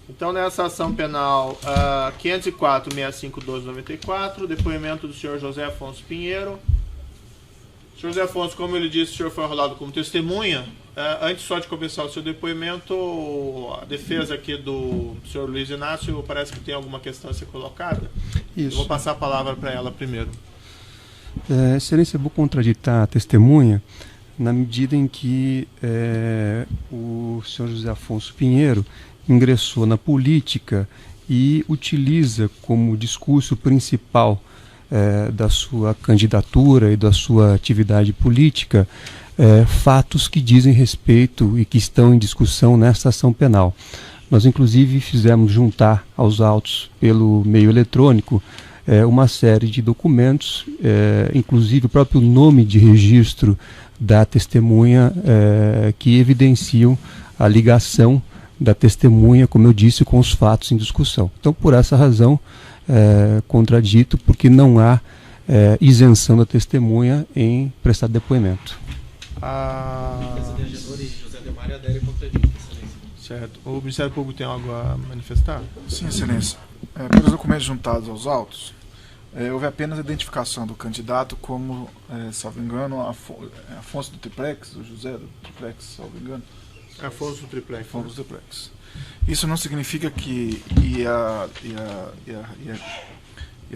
Então, nessa ação penal 504-65-12-94, depoimento do senhor José Afonso Pinheiro. Senhor José Afonso, como ele disse, o senhor foi enrolado como testemunha. Antes só de começar o seu depoimento, a defesa aqui do senhor Luiz Inácio parece que tem alguma questão a ser colocada. Isso. Eu vou passar a palavra para ela primeiro. Excelência, eu vou contraditar a testemunha na medida em que o senhor José Afonso Pinheiro ingressou na política e utiliza como discurso principal da sua candidatura e da sua atividade política fatos que dizem respeito e que estão em discussão nesta ação penal. Nós, inclusive, fizemos juntar aos autos pelo meio eletrônico uma série de documentos, inclusive o próprio nome de registro da testemunha, que evidenciam a ligação da testemunha, como eu disse, com os fatos em discussão. Então, por essa razão, contradito, porque não há isenção da testemunha em prestar depoimento. Certo. O Ministério Público tem algo a manifestar? Sim, Excelência. Pelos documentos juntados aos autos, houve apenas a identificação do candidato como, salvo engano, Afonso do Triplex, o José do Triplex, salvo engano. Afonso do Triplex. Afonso do Triplex. Isso não significa que a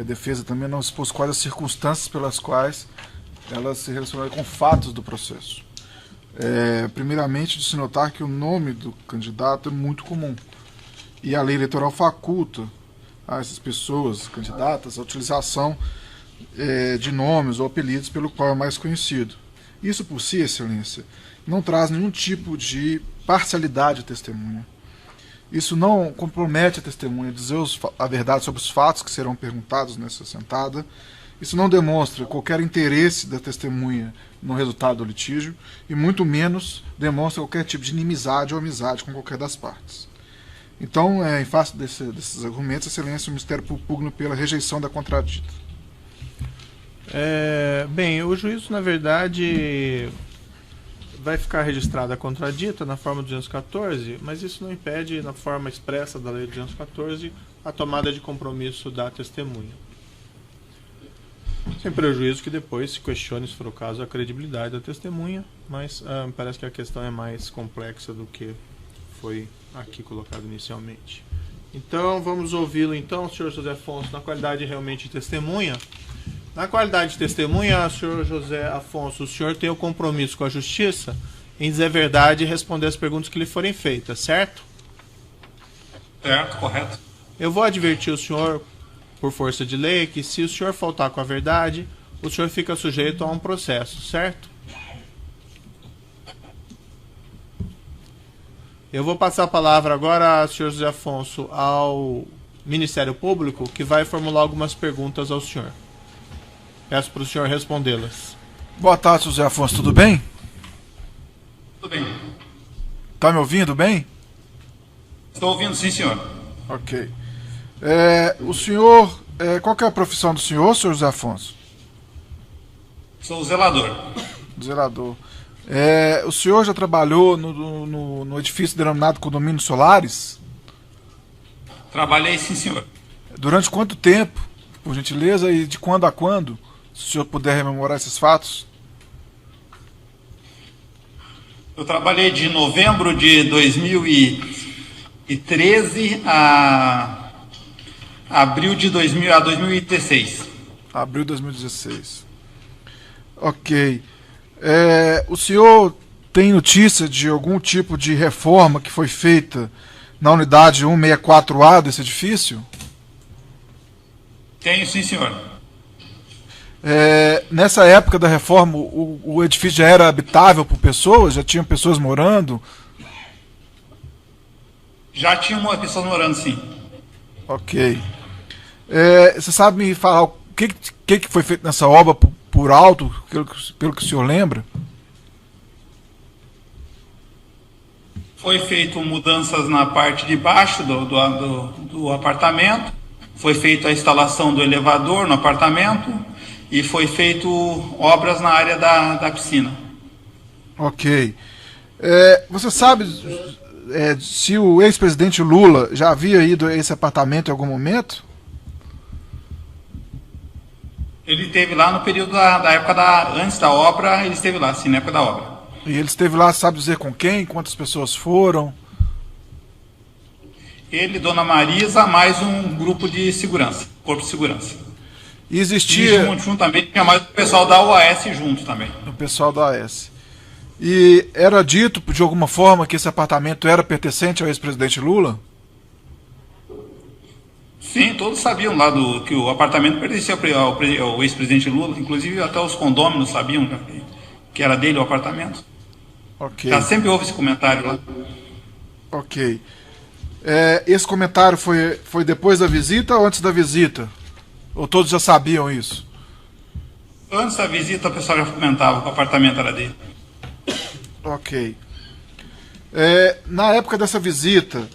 defesa também não expôs quais as circunstâncias pelas quais ela se relacionaria com fatos do processo. Primeiramente, de se notar que o nome do candidato é muito comum. E a lei eleitoral faculta a essas pessoas, candidatas, a utilização de nomes ou apelidos pelo qual é mais conhecido. Isso por si, Excelência, não traz nenhum tipo de parcialidade à testemunha. Isso não compromete a testemunha a dizer a verdade sobre os fatos que serão perguntados nessa sentada. Isso não demonstra qualquer interesse da testemunha no resultado do litígio e muito menos demonstra qualquer tipo de inimizade ou amizade com qualquer das partes. Então, em face desses argumentos, Excelência, o Ministério Público pugna pela rejeição da contradita. Bem, o juízo, na verdade, vai ficar registrada a contradita na forma 214, mas isso não impede, na forma expressa da lei 214, a tomada de compromisso da testemunha. Sem prejuízo que depois se questione, se for o caso, a credibilidade da testemunha, mas parece que a questão é mais complexa do que foi aqui colocado inicialmente. Então, vamos ouvi-lo então, senhor José Afonso, na qualidade realmente de testemunha. Na qualidade de testemunha, senhor José Afonso, o senhor tem o compromisso com a justiça em dizer a verdade e responder as perguntas que lhe forem feitas, certo? Certo, correto. Eu vou advertir o senhor, por força de lei, que se o senhor faltar com a verdade, o senhor fica sujeito a um processo, certo? Eu vou passar a palavra agora, senhor José Afonso, ao Ministério Público, que vai formular algumas perguntas ao senhor. Peço para o senhor respondê-las. Boa tarde, José Afonso, tudo bem? Tudo bem. Está me ouvindo bem? Estou ouvindo, sim, senhor. Ok. O senhor, qual que é a profissão do senhor, senhor José Afonso? Sou zelador. Zelador. O senhor já trabalhou no edifício denominado Condomínio Solares? Trabalhei, sim, senhor. Durante quanto tempo, por gentileza, e de quando a quando, se o senhor puder rememorar esses fatos? Eu trabalhei de novembro de 2013 a abril de 2016. Abril de 2016. Ok. O senhor tem notícia de algum tipo de reforma que foi feita na unidade 164A desse edifício? Tenho, sim, senhor. Nessa época da reforma, o edifício já era habitável por pessoas? Já tinham pessoas morando? Já tinha uma pessoa morando, sim. Ok. Você sabe me falar o que foi feito nessa obra por alto, pelo que o senhor lembra? Foi feito mudanças na parte de baixo do apartamento, foi feita a instalação do elevador no apartamento e foi feito obras na área da piscina. Ok. Você sabe, se o ex-presidente Lula já havia ido a esse apartamento em algum momento? Ele esteve lá no período da época antes da obra, ele esteve lá, sim, na época da obra. E ele esteve lá, sabe dizer com quem? Quantas pessoas foram? Ele, Dona Marisa, mais um grupo de segurança, corpo de segurança. E existia... E juntamente tinha mais o pessoal da OAS junto também. O pessoal da OAS. E era dito, de alguma forma, que esse apartamento era pertencente ao ex-presidente Lula? Sim, todos sabiam lá que o apartamento pertencia ao ex-presidente Lula, inclusive até os condôminos sabiam que era dele o apartamento. Ok. Já sempre houve esse comentário lá. Ok. Esse comentário foi depois da visita ou antes da visita? Ou todos já sabiam isso? Antes da visita o pessoal já comentava que o apartamento era dele. Ok. Na época dessa visita,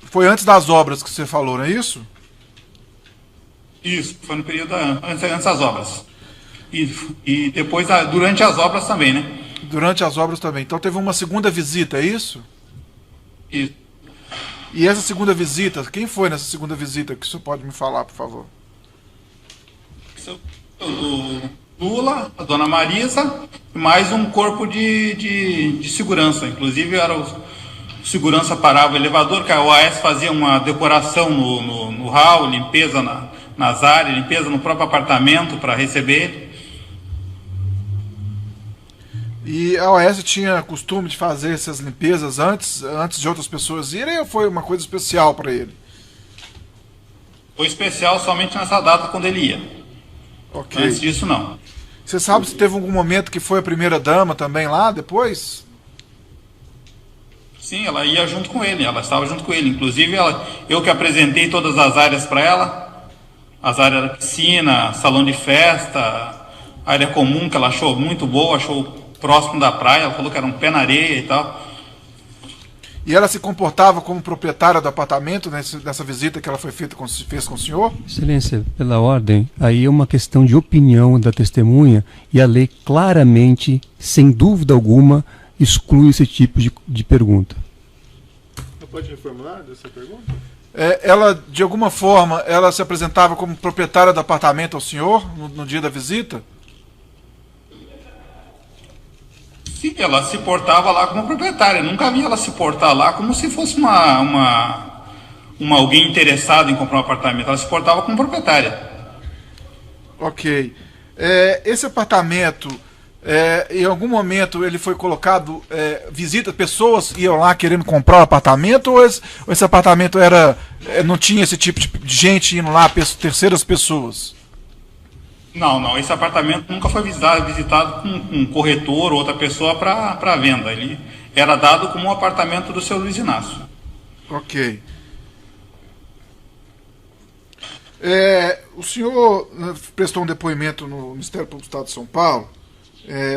foi antes das obras que você falou, não é isso? Isso, foi no período antes das obras. E depois, durante as obras também, né? Durante as obras também. Então teve uma segunda visita, é isso? Isso. E essa segunda visita, quem foi nessa segunda visita que o senhor pode me falar, por favor? O Lula, a Dona Marisa, mais um corpo de segurança. Inclusive era o segurança parava o elevador, que a OAS fazia uma decoração no hall, limpeza nas áreas, limpeza no próprio apartamento para receber ele. E a OAS tinha costume de fazer essas limpezas antes de outras pessoas irem, ou foi uma coisa especial para ele? Foi especial somente nessa data quando ele ia. Ok. Antes disso, não. Você sabe se teve algum momento que foi a primeira-dama também lá, depois? Sim, ela ia junto com ele, ela estava junto com ele. Inclusive, eu que apresentei todas as áreas para ela, as áreas da piscina, salão de festa, área comum que ela achou muito boa, achou próximo da praia, ela falou que era um pé na areia e tal. E ela se comportava como proprietária do apartamento nessa visita que ela fez com o senhor? Excelência, pela ordem, aí é uma questão de opinião da testemunha e a lei claramente, sem dúvida alguma, exclui esse tipo de pergunta. Pode reformular dessa pergunta? Ela, de alguma forma, ela se apresentava como proprietária do apartamento ao senhor no dia da visita? Sim, ela se portava lá como proprietária. Nunca vi ela se portar lá como se fosse alguém interessado em comprar um apartamento. Ela se portava como proprietária. Ok. Esse apartamento, em algum momento ele foi colocado, pessoas iam lá querendo comprar o apartamento, ou esse apartamento não tinha esse tipo de gente indo lá, terceiras pessoas? Não, esse apartamento nunca foi visitado com um corretor ou outra pessoa para venda. Ele era dado como um apartamento do seu Luiz Inácio. Ok. O senhor prestou um depoimento no Ministério Público do Estado de São Paulo,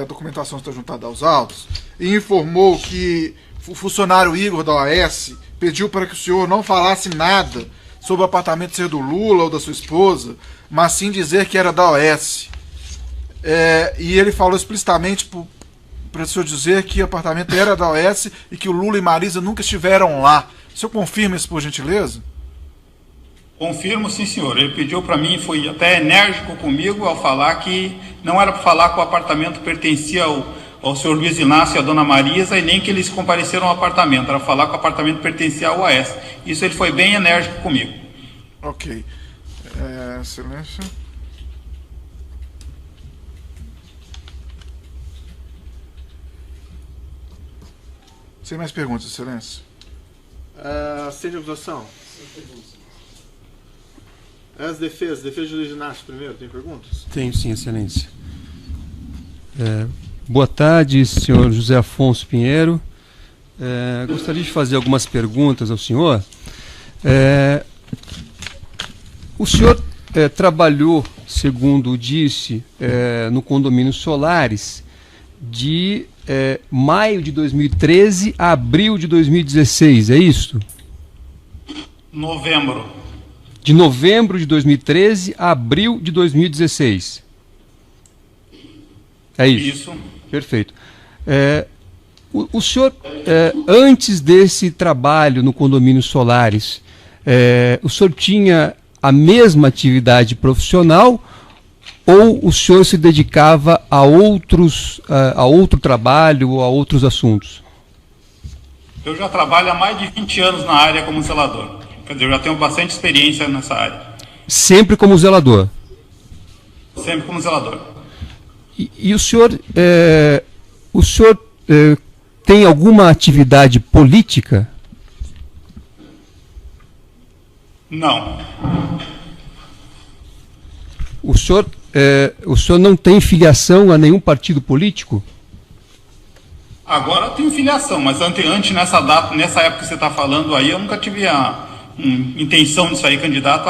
a documentação está juntada aos autos, e informou que o funcionário Igor da OAS pediu para que o senhor não falasse nada sobre o apartamento ser do Lula ou da sua esposa, mas sim dizer que era da OAS. E ele falou explicitamente para o senhor dizer que o apartamento era da OAS e que o Lula e Marisa nunca estiveram lá. O senhor confirma isso, por gentileza? Confirmo, sim, senhor. Ele pediu para mim, foi até enérgico comigo ao falar que não era para falar que o apartamento pertencia ao senhor Luiz Inácio e à dona Marisa, e nem que eles compareceram ao apartamento. Era falar que o apartamento pertencia ao OAS. Isso ele foi bem enérgico comigo. Ok. Silêncio. Sem mais perguntas, Excelência. Sem acusação. As defesas de Luiz Inácio primeiro, tem perguntas? Tenho sim, Excelência. Boa tarde, senhor José Afonso Pinheiro. Gostaria de fazer algumas perguntas ao senhor. O senhor trabalhou, segundo disse, no condomínio Solares de maio de 2013 a abril de 2016, é isso? Novembro. De novembro de 2013 a abril de 2016. É isso? Isso. Perfeito. O senhor, antes desse trabalho no condomínio Solares, o senhor tinha a mesma atividade profissional ou o senhor se dedicava a outro trabalho, a outros assuntos? Eu já trabalho há mais de 20 anos na área como zelador. Quer dizer, eu já tenho bastante experiência nessa área. Sempre como zelador? Sempre como zelador. E o senhor, tem alguma atividade política? Não. O senhor não tem filiação a nenhum partido político? Agora eu tenho filiação, mas antes nessa época que você está falando aí, eu nunca tive a intenção de sair candidato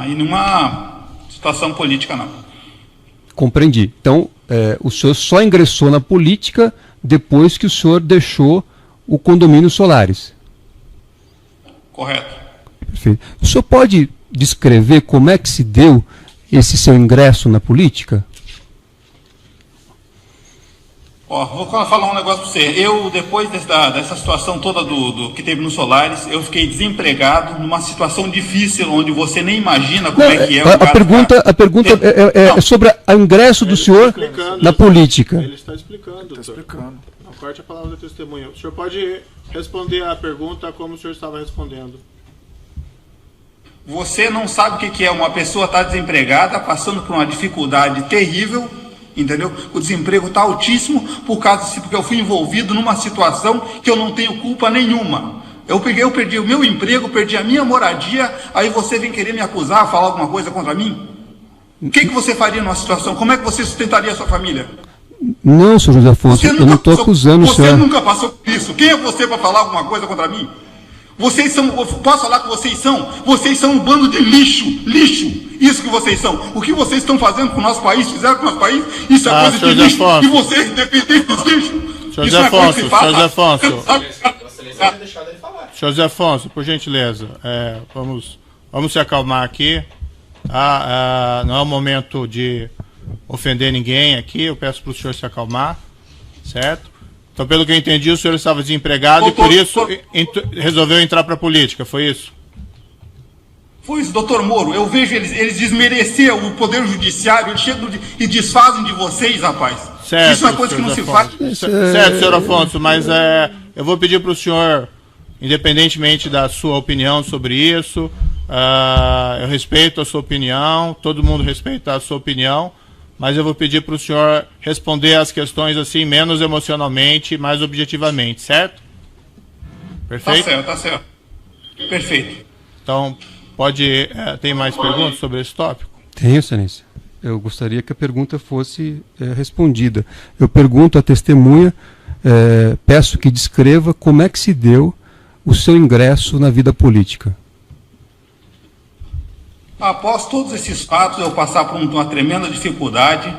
em nenhuma situação política, não. Compreendi. Então, o senhor só ingressou na política depois que o senhor deixou o condomínio Solares? Correto. Perfeito. O senhor pode descrever como é que se deu esse seu ingresso na política? Vou falar um negócio para você. Eu, depois dessa situação toda do que teve no Solares, eu fiquei desempregado, numa situação difícil, onde você nem imagina como é que é. A pergunta é sobre o ingresso do senhor na política. Ele está explicando. Não corte a palavra da testemunha. O senhor pode responder a pergunta como o senhor estava respondendo. Você não sabe o que é uma pessoa estar desempregada, passando por uma dificuldade terrível, entendeu? O desemprego está altíssimo porque eu fui envolvido numa situação que eu não tenho culpa nenhuma. Eu perdi o meu emprego, perdi a minha moradia, aí você vem querer me acusar, falar alguma coisa contra mim? O que você faria numa situação? Como é que você sustentaria a sua família? Não, senhor José Afonso, eu não estou acusando o senhor. Você nunca passou por isso. Quem é você para falar alguma coisa contra mim? Vocês são, posso falar que vocês são um bando de lixo, isso que vocês são. O que vocês estão fazendo com o nosso país, fizeram com o nosso país, isso é coisa de lixo. E vocês dependem dos lixos. Senhor José Afonso, por gentileza, vamos se acalmar aqui. Não é o momento de ofender ninguém aqui, eu peço para o senhor se acalmar, certo? Então, pelo que eu entendi, o senhor estava desempregado e por isso resolveu entrar para a política, foi isso? Foi isso, doutor Moro. Eu vejo eles desmerecer o poder judiciário, eles chegam e desfazem de vocês, rapaz. Certo, isso é uma coisa que não se faz. Certo, senhor Afonso, mas eu vou pedir para o senhor, independentemente da sua opinião sobre isso, eu respeito a sua opinião, todo mundo respeita a sua opinião, mas eu vou pedir para o senhor responder as questões assim, menos emocionalmente, mais objetivamente, certo? Perfeito? Tá certo. Perfeito. Então, tem mais perguntas sobre esse tópico? Tenho, excelência. Eu gostaria que a pergunta fosse respondida. Eu pergunto à testemunha, peço que descreva como é que se deu o seu ingresso na vida política. Após todos esses fatos, eu passar por uma tremenda dificuldade,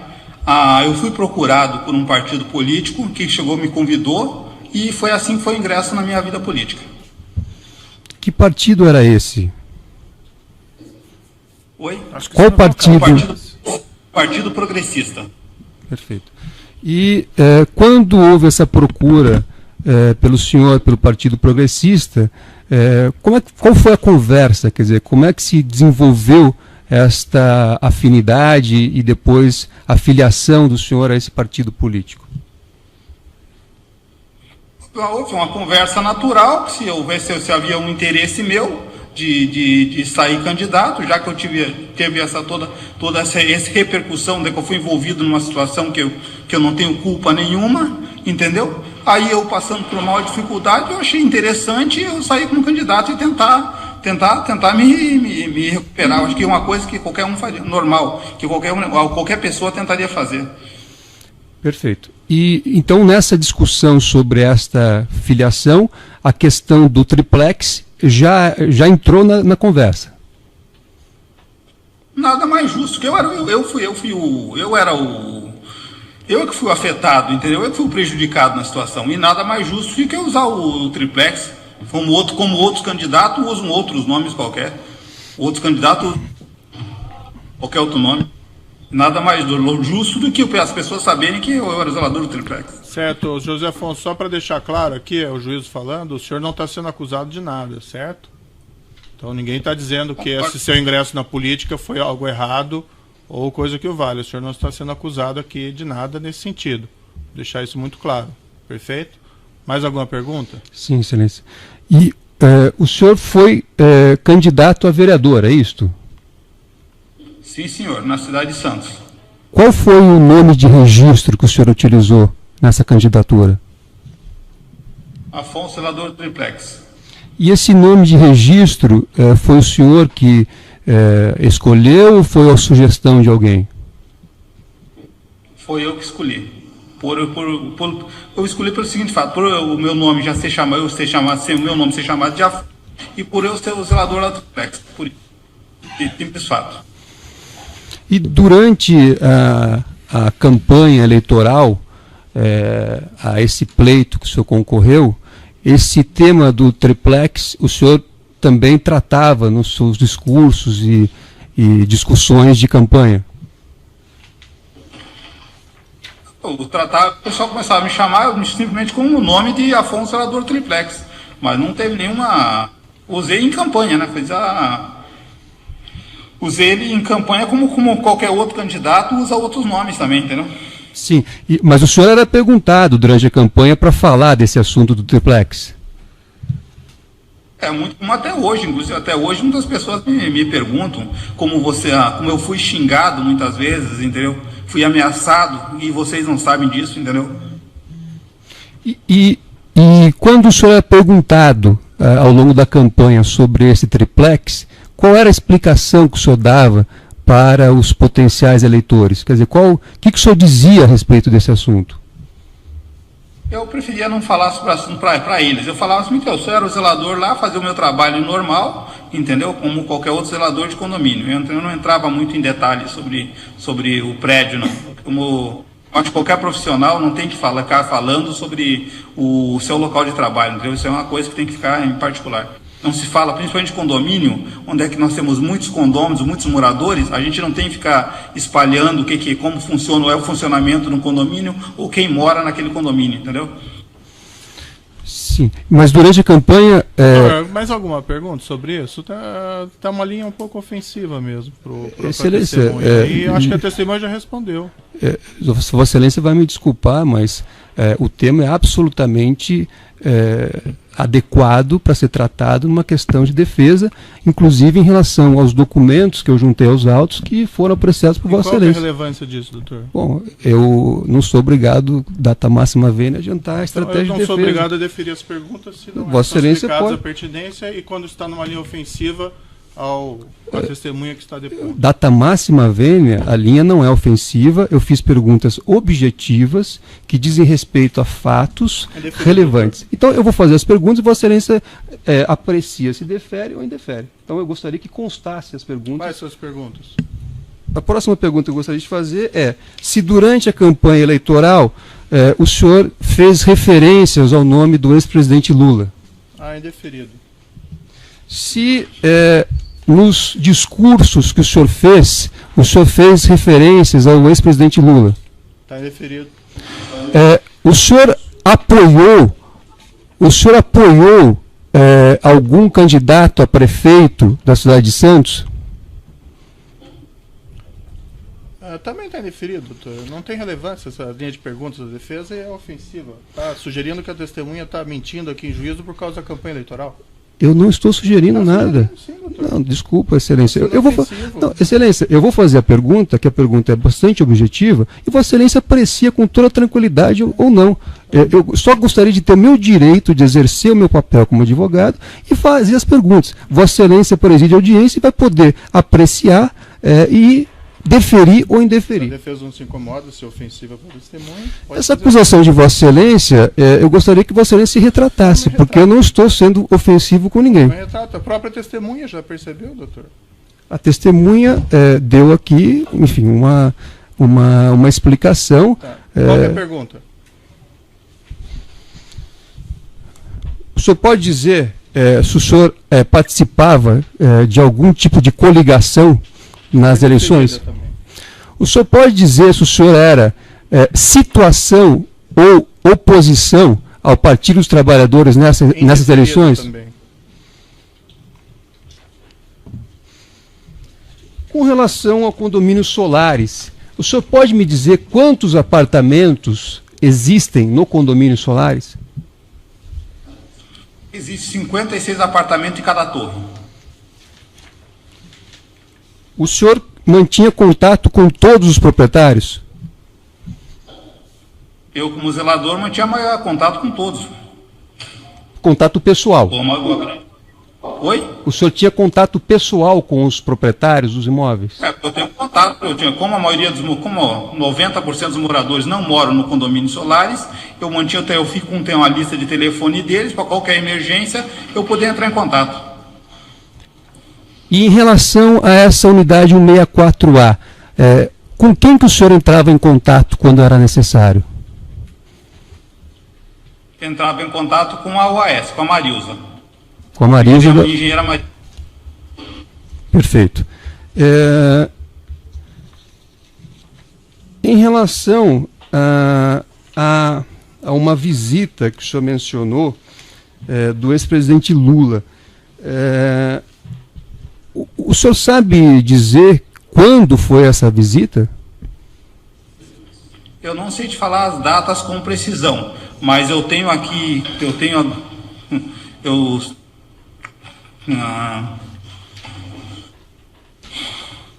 eu fui procurado por um partido político que me convidou e foi assim que foi o ingresso na minha vida política. Que partido era esse? Oi? Qual partido? Partido Progressista. Perfeito. E quando houve essa procura pelo senhor, pelo Partido Progressista, qual foi a conversa? Quer dizer, como é que se desenvolveu esta afinidade e depois a filiação do senhor a esse partido político? Houve uma conversa natural, se havia um interesse meu de sair candidato, já que eu teve toda essa repercussão de que eu fui envolvido numa situação que eu não tenho culpa nenhuma, entendeu? Aí eu, passando por uma maior dificuldade, eu achei interessante eu sair como candidato e tentar me recuperar. Acho que é uma coisa que qualquer um faria, normal, que qualquer pessoa tentaria fazer. Perfeito. E então, nessa discussão sobre esta filiação, a questão do triplex já entrou na conversa. Nada mais justo, que eu que fui afetado, entendeu? Eu que fui prejudicado na situação. E nada mais justo do que usar o triplex. Como outros candidatos usam outros nomes qualquer. Outros candidatos, qualquer outro nome. Nada mais justo do que as pessoas saberem que eu era o zelador do triplex. Certo, José Afonso, só para deixar claro aqui, o juiz falando, o senhor não está sendo acusado de nada, certo? Então ninguém está dizendo que esse seu ingresso na política foi algo errado ou coisa que o vale. O senhor não está sendo acusado aqui de nada nesse sentido. Vou deixar isso muito claro. Perfeito? Mais alguma pergunta? Sim, excelência. E o senhor foi candidato a vereador, é isto? Sim, senhor, na cidade de Santos. Qual foi o nome de registro que o senhor utilizou nessa candidatura? Afonso, zelador do triplex. E esse nome de registro foi o senhor que escolheu ou foi a sugestão de alguém? Foi eu que escolhi. Eu escolhi pelo seguinte fato, por o meu nome já ser chamado, o meu nome ser chamado de Afonso, e por eu ser o zelador lá do triplex. Por isso. Simples fato. E durante a campanha eleitoral, a esse pleito que o senhor concorreu, esse tema do triplex, o senhor também tratava nos seus discursos e discussões de campanha? O pessoal começava a me chamar simplesmente com o nome de Afonso, zelador do triplex. Mas não teve nenhuma... Usei em campanha, né? Usei ele em campanha como qualquer outro candidato usa outros nomes também, entendeu? Sim, mas o senhor era perguntado durante a campanha para falar desse assunto do triplex. Muito como até hoje, inclusive até hoje muitas pessoas me perguntam como eu fui xingado muitas vezes, entendeu? Fui ameaçado e vocês não sabem disso, entendeu? E quando o senhor é perguntado ao longo da campanha sobre esse triplex, qual era a explicação que o senhor dava para os potenciais eleitores? Quer dizer, o que o senhor dizia a respeito desse assunto? Eu preferia não falar sobre o assunto para eles. Eu falava assim, eu só era o zelador lá, fazia o meu trabalho normal, entendeu? Como qualquer outro zelador de condomínio. Eu não entrava muito em detalhes sobre o prédio, não. Como acho que qualquer profissional não tem que ficar falando sobre o seu local de trabalho, entendeu? Isso é uma coisa que tem que ficar em particular. Não se fala, principalmente de condomínio, onde é que nós temos muitos condôminos, muitos moradores, a gente não tem que ficar espalhando como funciona o funcionamento de um condomínio ou quem mora naquele condomínio, entendeu? Sim, mas durante a campanha... Mais alguma pergunta sobre isso? Tá uma linha um pouco ofensiva mesmo para Excelência, testemunha. E acho que a testemunha já respondeu. Vossa Excelência vai me desculpar, mas o tema é absolutamente adequado para ser tratado numa questão de defesa, inclusive em relação aos documentos que eu juntei aos autos que foram apreciados por Vossa Excelência. Qual é a relevância disso, doutor? Bom, eu não sou obrigado, data máxima vênia, a adiantar a estratégia de defesa. Eu não sou obrigado a deferir as perguntas se não Vossa Excelência pode... a pertinência e quando está numa linha ofensiva a testemunha que está depondo. Data máxima vênia, a linha não é ofensiva, eu fiz perguntas objetivas que dizem respeito a fatos relevantes. Então eu vou fazer as perguntas e Vossa Excelência aprecia se defere ou indefere. Então eu gostaria que constasse as perguntas. Quais são as perguntas? A próxima pergunta que eu gostaria de fazer é se durante a campanha eleitoral o senhor fez referências ao nome do ex-presidente Lula. Indeferido. Se nos discursos que o senhor fez referências ao ex-presidente Lula. Está indeferido. O senhor apoiou algum candidato a prefeito da cidade de Santos? Também está indeferido, doutor. Não tem relevância essa linha de perguntas da defesa e é ofensiva. Está sugerindo que a testemunha está mentindo aqui em juízo por causa da campanha eleitoral. Eu não estou sugerindo nada. Sim, não, desculpa, Excelência. Excelência, eu vou fazer a pergunta, que a pergunta é bastante objetiva, e Vossa Excelência aprecia com toda tranquilidade ou não. Eu só gostaria de ter o meu direito de exercer o meu papel como advogado e fazer as perguntas. Vossa Excelência preside a audiência e vai poder apreciar e deferir ou indeferir. Se a defesa não se incomoda, se é ofensiva para o testemunho... Essa acusação de Vossa Excelência, eu gostaria que Vossa Excelência se retratasse, porque eu não estou sendo ofensivo com ninguém. Mas retrata, a própria testemunha já percebeu, doutor? A testemunha deu aqui, enfim, uma explicação. Tá. Qual é a pergunta? O senhor pode dizer se o senhor participava de algum tipo de coligação nas eleições? O senhor pode dizer se o senhor era situação ou oposição ao Partido dos Trabalhadores nessas eleições? Também. Com relação ao condomínio Solares, o senhor pode me dizer quantos apartamentos existem no condomínio Solares? Existem 56 apartamentos em cada torre. O senhor mantinha contato com todos os proprietários? Eu, como zelador, mantinha maior contato com todos. Contato pessoal? Oi? O senhor tinha contato pessoal com os proprietários dos imóveis? Eu tenho contato, como a maioria como 90% dos moradores não moram no condomínio Solares, eu fico com uma lista de telefone deles, para qualquer emergência, eu poder entrar em contato. E em relação a essa unidade 164A, com quem que o senhor entrava em contato quando era necessário? Entrava em contato com a UAS, com a Marilza. Com a Marilza? Engenheira Marilza. Perfeito. Em relação a uma visita que o senhor mencionou do ex-presidente Lula, o senhor sabe dizer quando foi essa visita? Eu não sei te falar as datas com precisão, mas eu tenho aqui,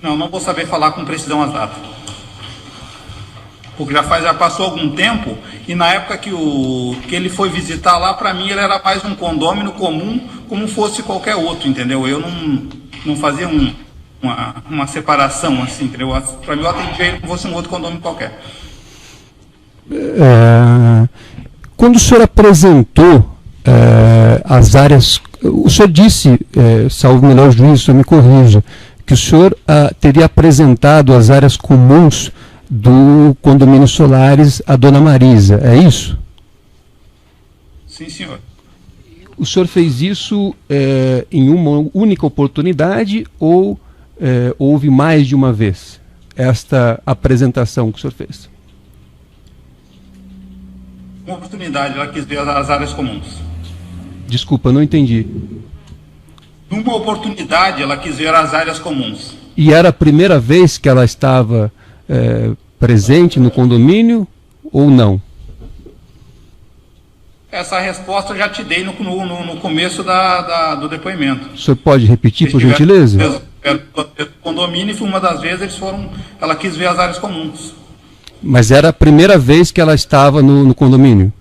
não vou saber falar com precisão as datas. Porque já passou algum tempo, e na época que ele foi visitar lá, para mim ele era mais um condômino comum, como fosse qualquer outro, entendeu? Eu não fazia uma separação assim, entendeu? Para mim eu atendia ele como fosse um outro condômino qualquer. Quando o senhor apresentou as áreas, o senhor disse, salvo o melhor juízo, o senhor me corrija, que o senhor teria apresentado as áreas comuns do condomínio Solares à dona Marisa, é isso? Sim, senhor. O senhor fez isso em uma única oportunidade ou houve mais de uma vez esta apresentação que o senhor fez? Uma oportunidade, ela quis ver as áreas comuns. Desculpa, não entendi. Numa oportunidade, ela quis ver as áreas comuns. E era a primeira vez que ela estava presente no condomínio ou não? Essa resposta eu já te dei no começo do depoimento. O senhor pode repetir, por gentileza? O condomínio, e uma das vezes ela quis ver as áreas comuns. Mas era a primeira vez que ela estava no condomínio?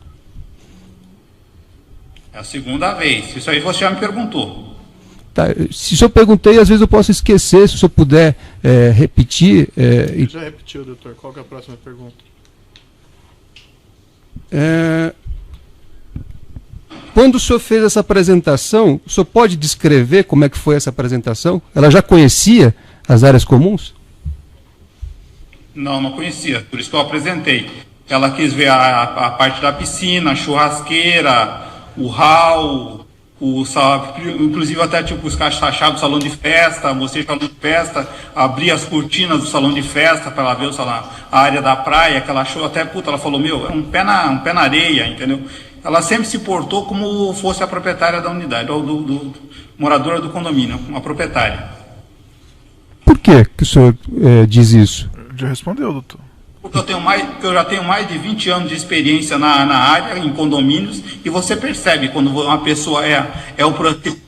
É a segunda vez. Isso aí você já me perguntou. Tá, se o senhor perguntei, às vezes eu posso esquecer. Se o senhor puder repetir... Já repetiu, doutor. Qual que é a próxima pergunta? Quando o senhor fez essa apresentação, o senhor pode descrever como é que foi essa apresentação? Ela já conhecia as áreas comuns? Não conhecia, por isso que eu apresentei. Ela quis ver a parte da piscina, a churrasqueira, o hall, inclusive até tipo os chave do salão de festa, mostrei o salão de festa, abri as cortinas do salão de festa para ela ver a área da praia, que ela achou até, ela falou, é um pé na areia, entendeu? Ela sempre se portou como fosse a proprietária da unidade, do moradora do condomínio, uma proprietária. Por que o senhor diz isso? Já respondeu, doutor. Porque eu já tenho mais de 20 anos de experiência na área, em condomínios, e você percebe quando uma pessoa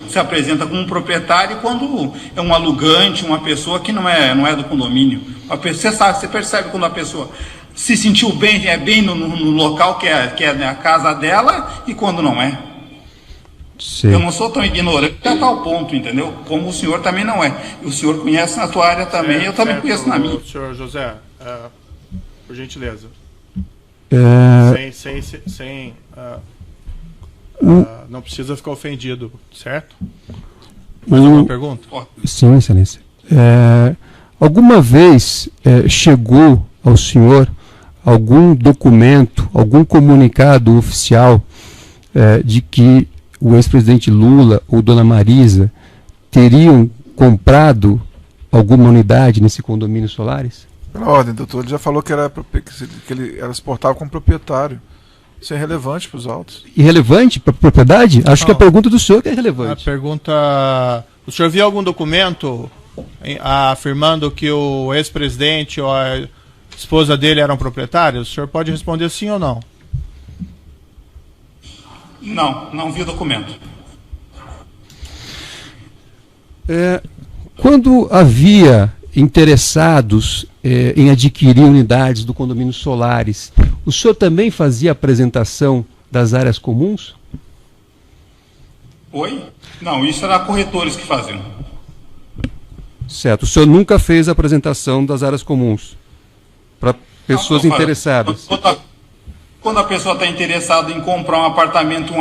se apresenta como um proprietário e quando é um alugante, uma pessoa que não é do condomínio. Você percebe quando a pessoa se sentiu bem, bem no local que é a casa dela, e quando não é. Sim. Eu não sou tão ignorante a tal ponto, entendeu? Como o senhor também não é. E o senhor conhece na sua área também, eu também conheço na minha. Senhor José, por gentileza. Não precisa ficar ofendido, certo? Mais alguma pergunta? Sim, excelência. Alguma vez chegou ao senhor algum documento, algum comunicado oficial de que o ex-presidente Lula ou dona Marisa teriam comprado alguma unidade nesse condomínio Solares? Pela ordem, doutor, ele já falou que ele era exportável como proprietário. Isso é irrelevante para os autos. Irrelevante para a propriedade? Acho que a Não. pergunta do senhor que é A relevante. pergunta... O senhor viu algum documento afirmando que o ex-presidente ou a esposa dele eram proprietários? O senhor pode responder sim ou não? Não vi o documento. Quando havia interessados em adquirir unidades do condomínio Solares, o senhor também fazia apresentação das áreas comuns? Oi? Não, isso era corretores que faziam. Certo. O senhor nunca fez a apresentação das áreas comuns para pessoas Não, interessadas? Quando a pessoa está interessada em comprar um apartamento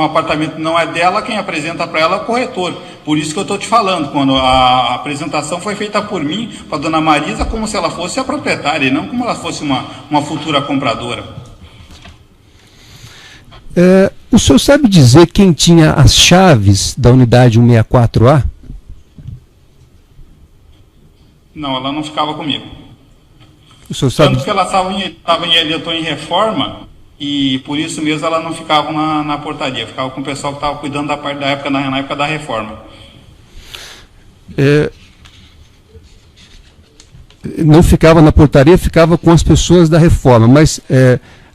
não é dela, quem apresenta para ela é o corretor. Por isso que eu estou te falando, quando a apresentação foi feita por mim, para a dona Marisa, como se ela fosse a proprietária, e não como ela fosse uma futura compradora. O senhor sabe dizer quem tinha as chaves da unidade 164A? Não, ela não ficava comigo. O senhor sabe? Tanto que ela estava em reforma, e por isso mesmo ela não ficava na portaria, ficava com o pessoal que estava cuidando da parte da época, na época da reforma. Não ficava na portaria, ficava com as pessoas da reforma, mas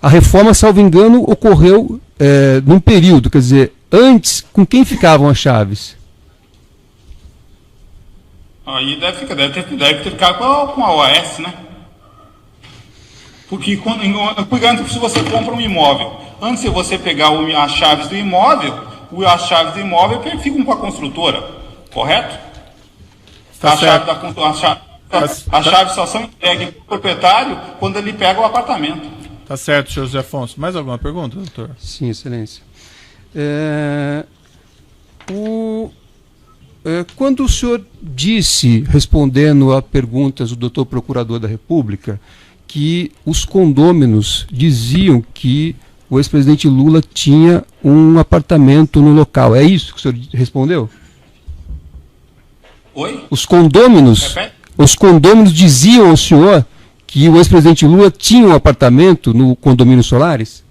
a reforma, salvo engano, ocorreu num período, quer dizer, antes, com quem ficavam as chaves? Aí deve ter ficado com a OAS, né? Porque se você compra um imóvel, antes de você pegar as chaves do imóvel, as chaves do imóvel ficam com a construtora, correto? Tá certo. As chaves só são entregues para o proprietário quando ele pega o apartamento. Tá certo, senhor José Afonso. Mais alguma pergunta, doutor? Sim, excelência. Quando o senhor disse, respondendo a perguntas do doutor Procurador da República, que os condôminos diziam que o ex-presidente Lula tinha um apartamento no local, é isso que o senhor respondeu? Oi? Os condôminos diziam ao senhor que o ex-presidente Lula tinha um apartamento no condomínio Solares?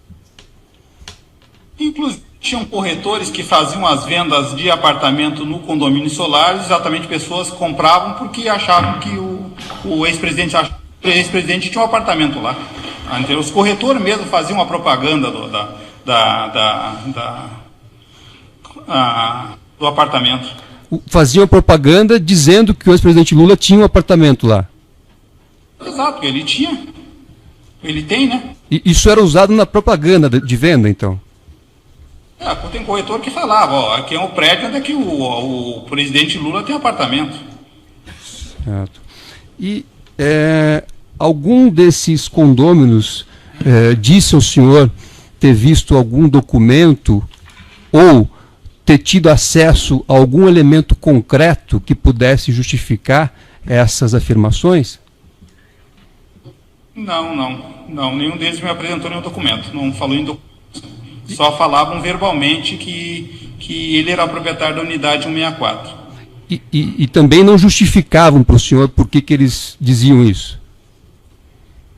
Inclusive, tinham corretores que faziam as vendas de apartamento no condomínio Solares, exatamente pessoas que compravam porque achavam que o ex-presidente tinha um apartamento lá. Então, os corretores mesmo faziam a propaganda do apartamento. Faziam propaganda dizendo que o ex-presidente Lula tinha um apartamento lá. Exato, ele tinha. Ele tem, né? E isso era usado na propaganda de venda, então? Tem corretor que falava, aqui é um prédio onde é que o presidente Lula tem apartamento. Certo. E algum desses condôminos disse ao senhor ter visto algum documento ou ter tido acesso a algum elemento concreto que pudesse justificar essas afirmações? Não. Nenhum deles me apresentou nenhum documento. Não falou em documento. Só falavam verbalmente que ele era o proprietário da unidade 164. E também não justificavam para o senhor por que eles diziam isso?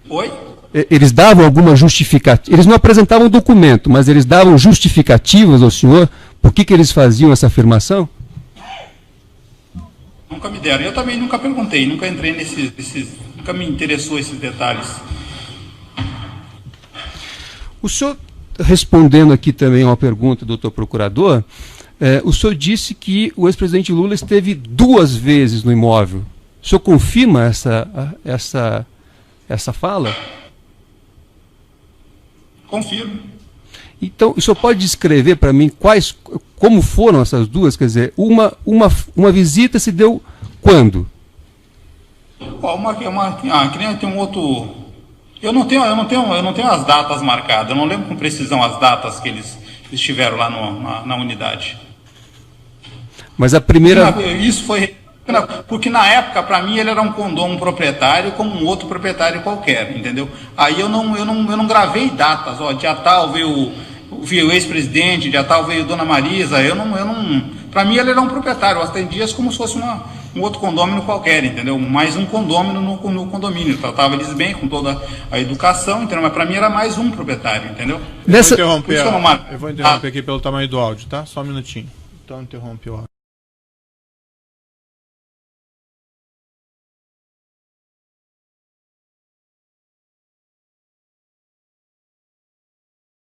Oi? Eles davam alguma justificativa? Eles não apresentavam documento, mas eles davam justificativas ao senhor por que eles faziam essa afirmação? Nunca me deram. Eu também nunca perguntei, nunca entrei nunca me interessou esses detalhes. O senhor, respondendo aqui também a uma pergunta do doutor Procurador, o senhor disse que o ex-presidente Lula esteve 2 vezes no imóvel. O senhor confirma essa fala? Confirmo. Então, o senhor pode descrever para mim como foram essas duas? Quer dizer, uma visita se deu quando? Que nem tem um outro. Eu não tenho as datas marcadas. Eu não lembro com precisão as datas que eles estiveram lá na unidade. Mas a primeira. Isso foi porque na época para mim ele era um proprietário como um outro proprietário qualquer, entendeu? Aí eu não gravei datas. Dia tal veio o ex-presidente, dia tal veio Dona Marisa. Para mim ele era um proprietário. Eu atendi como se fosse um outro condômino qualquer, entendeu? Mais um condômino no condomínio. Tratava eles bem, com toda a educação, entendeu? Mas para mim era mais um proprietário, entendeu? Eu vou interromper aqui pelo tamanho do áudio, tá? Só um minutinho. Então interrompe o áudio.